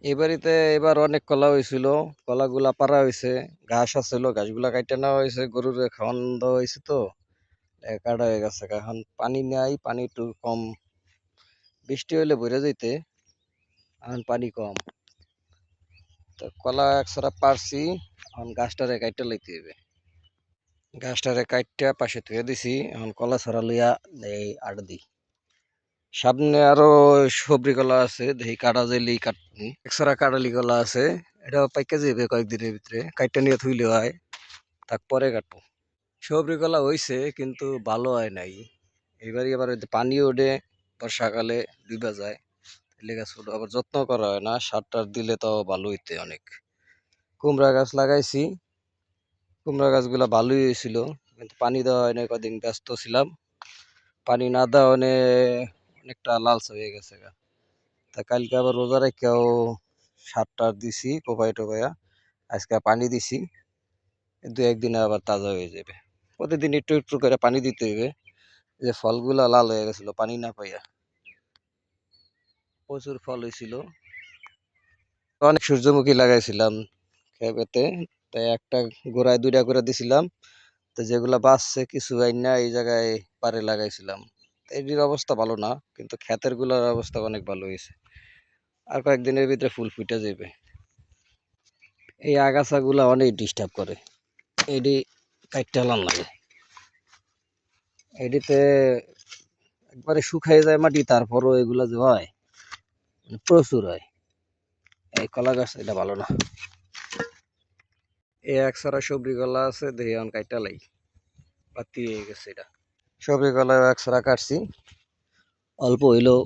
এই বাড়িতে এবার অনেক কলা হয়েছিল। কলাগুলা পাড়া হয়েছে, ঘাস আছিল, ঘাসগুলা কাইটে নেওয়া হয়েছে, গরুর খাওয়ান দেওয়া হয়েছে তো কাটা হয়ে গেছে। এখন পানি নাই, পানি একটু কম, বৃষ্টি হইলে ভরে যাইতে, এখন পানি কম। তো কলা একছড়া পারছি, এখন গাছটারে কাইটে লইতে হবে। গাছটারে কাইটটা পাশে থুয়ে দিছি, এখন কলা ছড়া লইয়া এই আট দিই। সামনে আরো সবরি কলা আছে, দেখি কাটা যাইলেই কাটবো। একছড়া কাটালি কলা আছে, এটা পাইকা যাইবে কয়েকদিনের ভিতরে, কাইটটা নিয়ে থুইলে হয়, তাক পরে কাটবো। সবরি কলা হইছে কিন্তু ভালো হয় নাই। এবার আবার পানি ওঠে, বর্ষাকালে ডুবা যায়, লেগে ছোট, আবার যত্ন করা হয় না, সার টার দিলে তো ভালো হইতে অনেক। কুমড়া গাছ লাগাইছি, কুমড়া গাছগুলা ভালোই হয়েছিল, কিন্তু পানি দেওয়া হয় না, কদিন ব্যস্ত ছিলাম। পানি না দেওয়া অনেকটা লালচে হয়ে গেছে গা। তা কালকে আবার রোজা রেখেও সার টার দিছি, কোপাই টোপাইয়া, আজকে পানি দিছি, দু একদিনে আবার তাজা হয়ে যাবে। প্রতিদিন একটু একটু করে পানি দিতে হবে, যে ফলগুলা লাল হয়ে গেছিল পানি না পাইয়া। প্রচুর ফল হয়েছিল। অনেক সূর্যমুখী লাগাইছিলাম খেতে, তাই একটা গোড়ায় দুইটা করে দিছিলাম। তো যেগুলা বাঁচছে কিছু আইনা এই জায়গায় পারে লাগাইছিলাম। এটির অবস্থা ভালো না, কিন্তু ক্ষেতের গুলার অবস্থা অনেক ভালো হয়েছে। আর কয়েকদিনের ভিতরে ফুল ফুটে যাবে। এই আগাছা গুলা অনেক ডিস্টার্ব করে, এটি কাটতে লাগে। এটিতে একবারে শুকাই যায় মাটি, তারপরও এগুলা যে হয় প্রচুর হয়। এই কলা গাছ এটা ভালো না। এই একছড়া সবরি কলা আছে, দেখি এখন কাইটা লাই, বাতি হয়ে গেছে এটা। সবরি কলা একছড়া কাটছি, অল্প হইলেও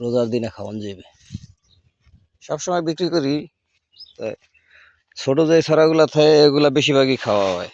রোজার দিনে খাওয়ান যাবে। সবসময় বিক্রি করি, তাই ছোট যে ছড়াগুলা থাকে এগুলা বেশিরভাগই খাওয়া হয়।